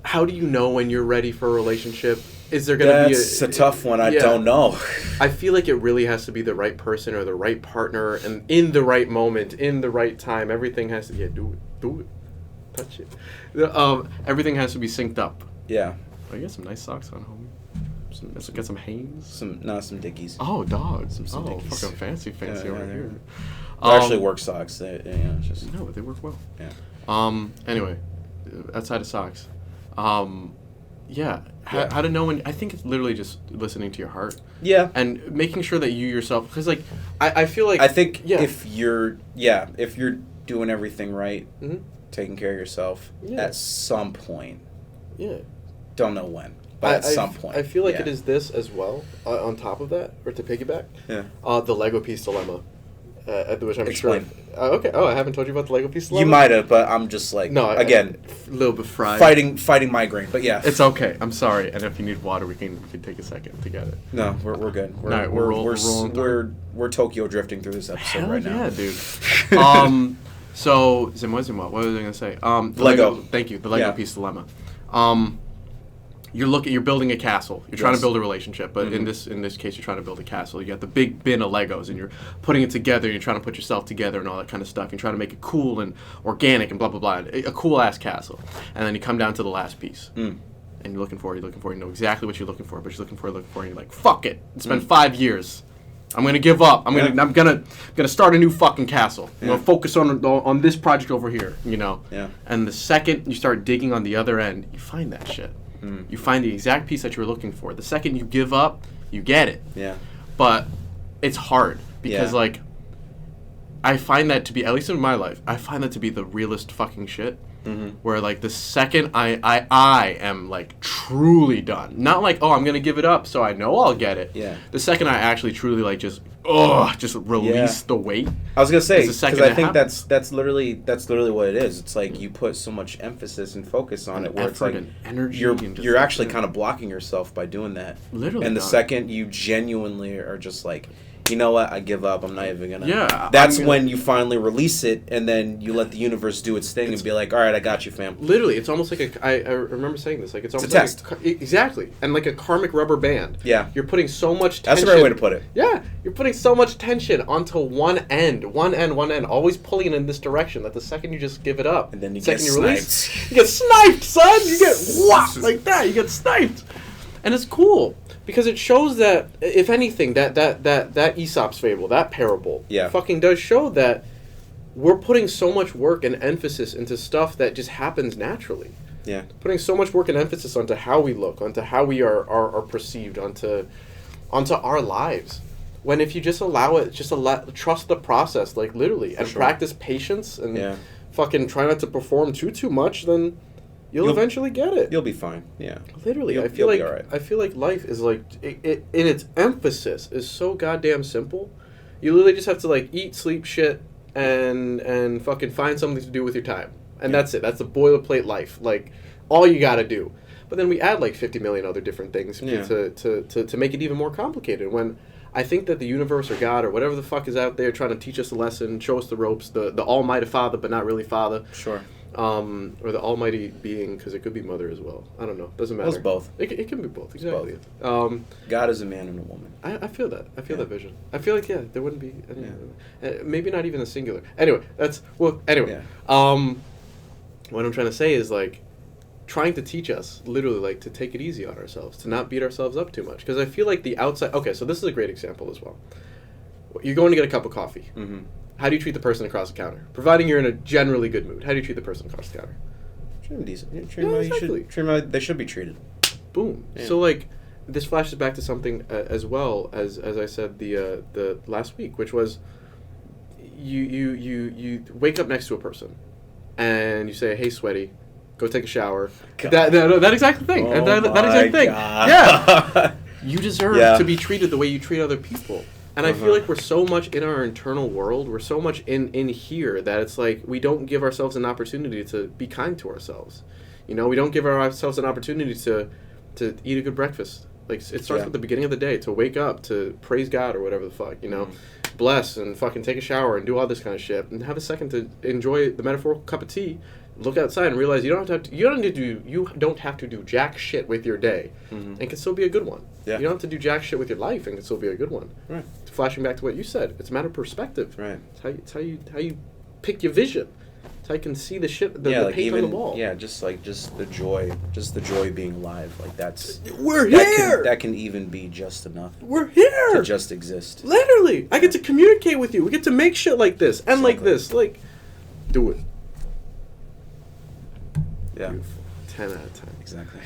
how do you know when you're ready for a relationship? Is there gonna be That's a tough one. I yeah. don't know. I feel like it really has to be the right person or the right partner, and in the right moment, in the right time. Everything has to do it, touch it. Everything has to be synced up. Yeah. I get some nice socks on, homie. Let's get some Hanes. Some Dickies. Oh, dogs. Some Dickies. Fucking fancy Yeah, over they're- here. They're actually work socks. Just No, they work well. yeah. Anyway, outside of socks, yeah. How to know when? I think it's literally just listening to your heart Yeah. and making sure that you yourself, because like I feel like I think yeah. if you're doing everything right, Mhm. taking care of yourself Yeah. at some point, yeah. don't know when, but at some point. I feel like yeah. it is this as well. On top of that, or to piggyback, Yeah. the Lego piece dilemma, which I'm Explain. sure. Okay. Oh, I haven't told you about the Lego piece dilemma. You might have, but I'm just like No. again A little bit fried. fighting migraine. But yeah, It's okay. I'm sorry. And if you need water, we can take a second to get it. no, we're good. We're Alright, we're rolling we're Tokyo drifting through this episode Hell right yeah, now. dude. So Zimwa. What was I gonna say? The Lego. Thank you. The Lego Yeah. piece dilemma. You're building a castle. You're trying to Yes. build a relationship, but in this case, you're trying to build a castle. You got the big bin of Legos, and you're putting it together. And you're trying to put yourself together and all that kind of stuff. You're trying to make it cool and organic and blah blah blah. A cool ass castle, and then you come down to the last piece. And you're looking for it, you know exactly what you're looking for, but you're looking for it, and you're like, fuck it. It's been 5 years. I'm gonna give up. I'm gonna start a new fucking castle. I'm gonna focus on this project over here, you know. Yeah. And the second you start digging on the other end, you find that shit. You find the exact piece that you were looking for. The second you give up, you get it. Yeah. But it's hard because Yeah. like I find that to be, at least in my life, I find that to be the realest fucking shit. Where like the second I am like truly done, not like, oh, I'm gonna give it up so I know I'll get it. Yeah. The second I actually truly like just just release the weight. I was gonna say, because I think happens. that's literally what it is. It's like you put so much emphasis and focus on it, where it's like and energy. You're actually kind of blocking yourself by doing that. Literally. And the second you genuinely are just like, you know what, I give up. I'm not even gonna. Yeah. That's when you finally release it, and then you let the universe do its thing and be like, all right, I got you, fam. Literally, it's almost like I remember saying this. Like it's almost it's a like test. Exactly, and like a karmic rubber band. Yeah. You're putting so much tension. That's the right way to put it. Yeah, you're putting so much tension onto one end, always pulling it in this direction. That the second you just give it up, and then you get sniped. You get sniped, son. You get whacked like that. You get sniped, and it's cool. Because it shows that, if anything, that Aesop's fable, that parable, fucking does show that we're putting so much work and emphasis into stuff that just happens naturally. Yeah. Putting so much work and emphasis onto how we look, onto how we are perceived, onto our lives. When if you just allow it, trust the process, like literally, and practice patience and fucking try not to perform too much, then you'll eventually get it. You'll be fine. Yeah. Literally, I feel like life is like it in its emphasis is so goddamn simple. You literally just have to like eat, sleep, shit, and fucking find something to do with your time, and that's it. That's the boilerplate life. Like all you gotta do. But then we add like 50 million other different things to make it even more complicated. When I think that the universe or God or whatever the fuck is out there trying to teach us a lesson, show us the ropes, the Almighty Father, but not really Father. Sure. Or the Almighty Being, because it could be Mother as well. I don't know. Doesn't matter. It's both. It can be both. Exactly. Both. God is a man and a woman. I feel that. I feel that vision. I feel like there wouldn't be any, maybe not even a singular. Anyway, what I'm trying to say is like trying to teach us literally like to take it easy on ourselves, to not beat ourselves up too much, because I feel like the outside. Okay, so this is a great example as well. You're going to get a cup of coffee. Mm-hmm. How do you treat the person across the counter? Providing you're in a generally good mood, how do you treat the person across the counter? Treat them decent. Treat them how they should be treated. Boom. Yeah. So like, this flashes back to something as well as I said the last week, which was you wake up next to a person, and you say, "Hey, sweaty, go take a shower." That exact thing. Oh that exact thing. God. Yeah. You deserve to be treated the way you treat other people. And I feel like we're so much in our internal world, we're so much in here that it's like we don't give ourselves an opportunity to be kind to ourselves. You know, we don't give ourselves an opportunity to eat a good breakfast. Like, it starts with the beginning of the day, to wake up, to praise God or whatever the fuck, you know, bless and fucking take a shower and do all this kind of shit, and have a second to enjoy the metaphorical cup of tea, look outside and realize you don't have to do jack shit with your day, and can still be a good one. Yeah. You don't have to do jack shit with your life and can still be a good one. Right. Flashing back to what you said, it's a matter of perspective. Right. It's how you pick your vision. It's how you can see the shit, the like paint on the wall. Yeah, just the joy of being alive. Like we're here. That can even be just enough. We're here to just exist. Literally, I get to communicate with you. We get to make shit like this and like this. Like, do it. Yeah. Beautiful. 10 out of 10. Exactly.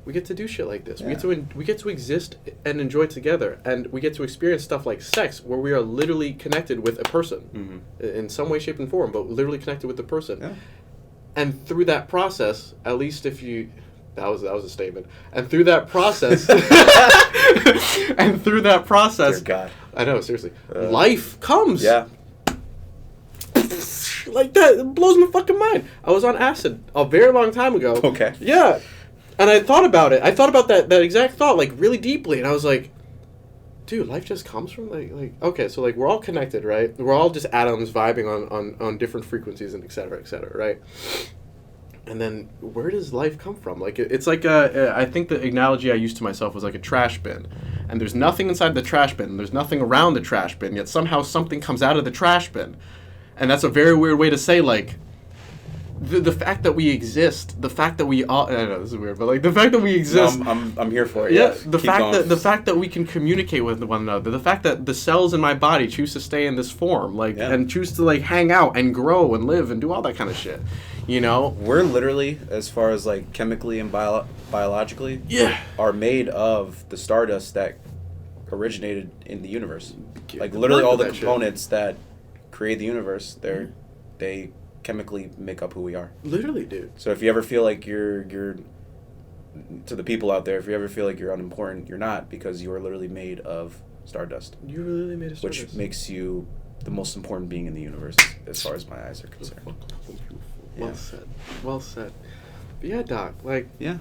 We get to do shit like this. Yeah. We get to exist and enjoy together, and we get to experience stuff like sex, where we are literally connected with a person in some way, shape, and form, but literally connected with the person. Yeah. And through that process, at least if you, that was a statement. And through that process, Dear God. I know, seriously, life comes. Yeah. Like that, it blows my fucking mind. I was on acid a very long time ago. Okay. Yeah. And I thought about it. I thought about that exact thought, like, really deeply. And I was like, dude, life just comes from, like okay, so, like, we're all connected, right? We're all just atoms vibing on different frequencies and et cetera, right? And then where does life come from? Like, it's like, I think the analogy I used to myself was like a trash bin. And there's nothing inside the trash bin. There's nothing around the trash bin, yet somehow something comes out of the trash bin. And that's a very weird way to say, like, the fact that we exist, the fact that we all, I know this is weird, but like the fact that we exist. No, I'm here for it. Yeah, the fact that we can communicate with one another, the fact that the cells in my body choose to stay in this form, like, and choose to like hang out and grow and live and do all that kind of shit. You know, we're literally, as far as like chemically and biologically, are made of the stardust that originated in the universe. Like literally all the components that create the universe, they chemically make up who we are. Literally, dude. So if you ever feel like you're to the people out there, if you ever feel like you're unimportant, you're not, because you are literally made of Stardust. You really made a Stardust. Which makes you the most important being in the universe, as far as my eyes are concerned. Well said. Well said. But yeah, Doc, like... Yeah.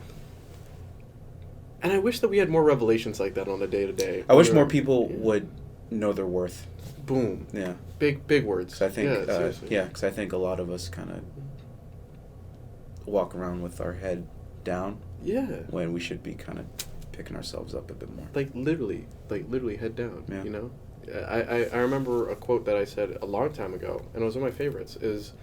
And I wish that we had more revelations like that on a day-to-day. I wish more people would know their worth. Boom. Yeah. Big words. Cause I think, yeah, because I think a lot of us kind of walk around with our head down. Yeah. When we should be kind of picking ourselves up a bit more. Like literally head down. Yeah. You know. I remember a quote that I said a long time ago, and it was one of my favorites. Is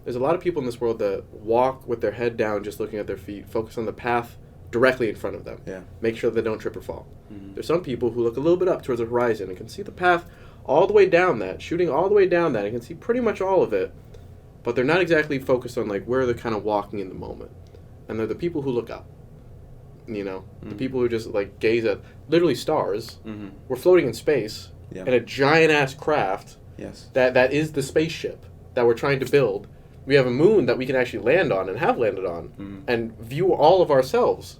there's a lot of people in this world that walk with their head down, just looking at their feet, focus on the path directly in front of them. Yeah. Make sure they don't trip or fall. Mm-hmm. There's some people who look a little bit up towards the horizon and can see the path all the way down that, shooting all the way down that, and can see pretty much all of it, but they're not exactly focused on like where they're kind of walking in the moment. And they're the people who look up. You know, the people who just like gaze at literally stars. Mm-hmm. We're floating in space in a giant ass craft. Yes. That is the spaceship that we're trying to build. We have a moon that we can actually land on and have landed on, and view all of ourselves,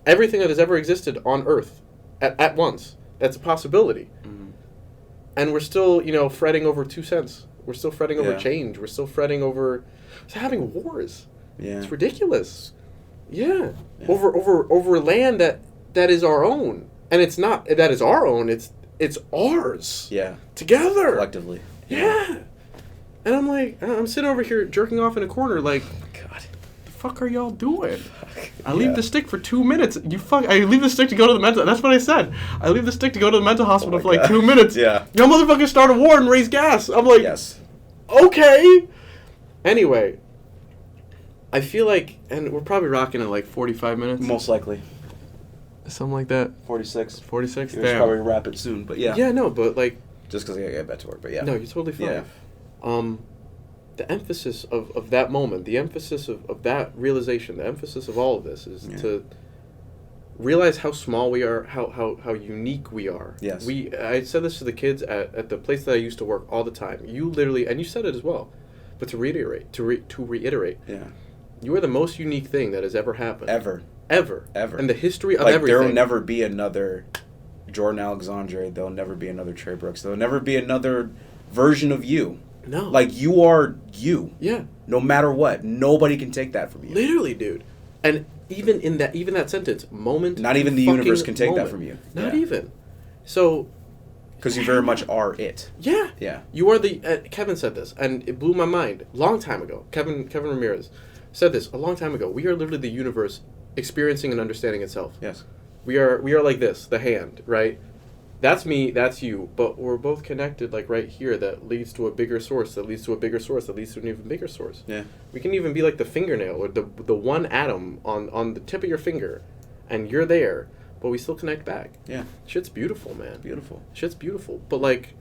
everything that has ever existed on Earth, at once. That's a possibility. And we're still, you know, fretting over 2 cents. We're still fretting over change. We're still fretting over having wars. Yeah. It's ridiculous. Yeah. Over land that is our own. And it's not that is our own, it's ours. Yeah. Together. Collectively. Yeah. And I'm like, I'm sitting over here jerking off in a corner like, God. The fuck are y'all doing? I leave the stick for 2 minutes. I leave the stick to go to the mental... That's what I said. I leave the stick to go to the mental hospital for like 2 minutes. Yeah. Y'all motherfuckers start a war and raise gas. I'm like... Yes. Okay. Anyway. I feel like... And we're probably rocking at like 45 minutes. Most likely. Something like that. 46. 46? We'll probably wrap it soon, but yeah. Yeah, no, but like... Just because I gotta get back to work, but yeah. No, you're totally fine. Yeah. The emphasis of that moment, the emphasis of that realization, the emphasis of all of this is to realize how small we are, how unique we are. Yes. I said this to the kids at the place that I used to work all the time. You literally, and you said it as well, but to reiterate, yeah, you are the most unique thing that has ever happened. Ever. In the history of like, everything. There will never be another Jordan Alexandre. There'll never be another Trey Brooks. There'll never be another version of you. No. Like, you are you. Yeah. No matter what. Nobody can take that from you. Literally, dude. And even that sentence, moment. Not even the universe can take moment. that from you. Not even. So. Because you very much are it. Yeah. Yeah. You are the... Kevin said this, and it blew my mind. Long time ago. Kevin Ramirez said this a long time ago. We are literally the universe experiencing and understanding itself. Yes. We are like this, the hand, right? That's me, that's you, but we're both connected, like right here, that leads to a bigger source, that leads to a bigger source, that leads to an even bigger source. Yeah. We can even be like the fingernail, or the one atom on the tip of your finger, and you're there, but we still connect back. Yeah. Shit's beautiful, man. Beautiful. Shit's beautiful. But, like,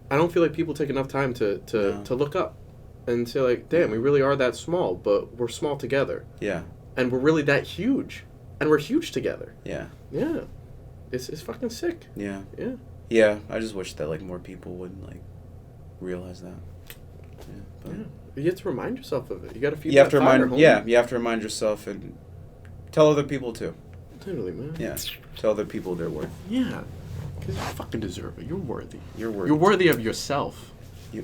I don't feel like people take enough time to look up and say, like, damn, we really are that small, but we're small together. Yeah. And we're really that huge. And we're huge together. Yeah. Yeah. It's fucking sick. Yeah. Yeah. Yeah. I just wish that like more people would like realize that. Yeah. But You have to remind yourself of it. You got to feed. You have to remind. Yeah. You have to remind yourself and tell other people too. Literally, man. Yeah. Tell other people their worth. Yeah. Because you fucking deserve it. You're worthy. You're worthy. You're worthy of yourself.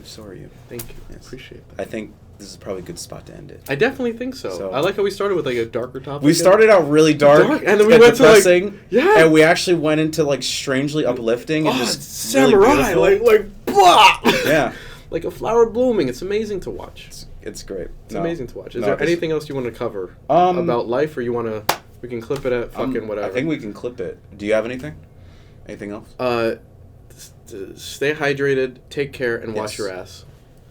So are you. Thank you. Yes. Appreciate that. I think this is probably a good spot to end it. I definitely think so. I like how we started with like a darker topic. We started out really dark and then we went depressing, to like, and we actually went into like strangely uplifting and just samurai, really like blah. Yeah, like a flower blooming. It's amazing to watch. It's great. It's amazing to watch. Is there anything else you want to cover about life, or you want to? We can clip it at fucking whatever. I think we can clip it. Do you have anything? Anything else? Stay hydrated, take care, and wash your ass.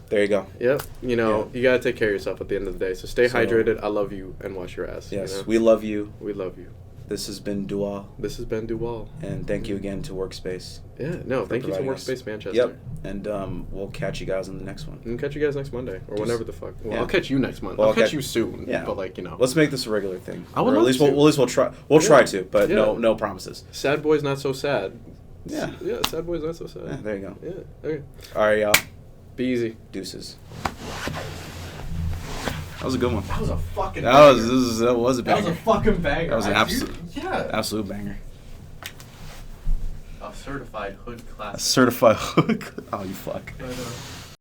There you go. Yep. You know, you gotta take care of yourself at the end of the day. So stay hydrated. I love you, and wash your ass. Yes, you know? we love you. We love you. This has been Dueal. This has been Dueal. And thank you again to Workspace. Yeah, no, thank you to Workspace Manchester. Yep. And we'll catch you guys on the next one. We'll catch you guys next Monday, or whenever the fuck. Well, yeah. I'll catch you next month. Well, I'll catch you soon. Yeah. But like, you know. Let's make this a regular thing. I would or at least we'll try. We'll try to, but no promises. Sad boy's not so sad. Yeah. Yeah, sad boy's not so sad. Yeah, there you go. Yeah. Okay. All right, y'all. Be easy. Deuces. That was a good one. That was a fucking banger. That was a banger. That was a fucking banger. That was an absolute banger. A certified hood classic. A certified hood. Oh, you fuck. But,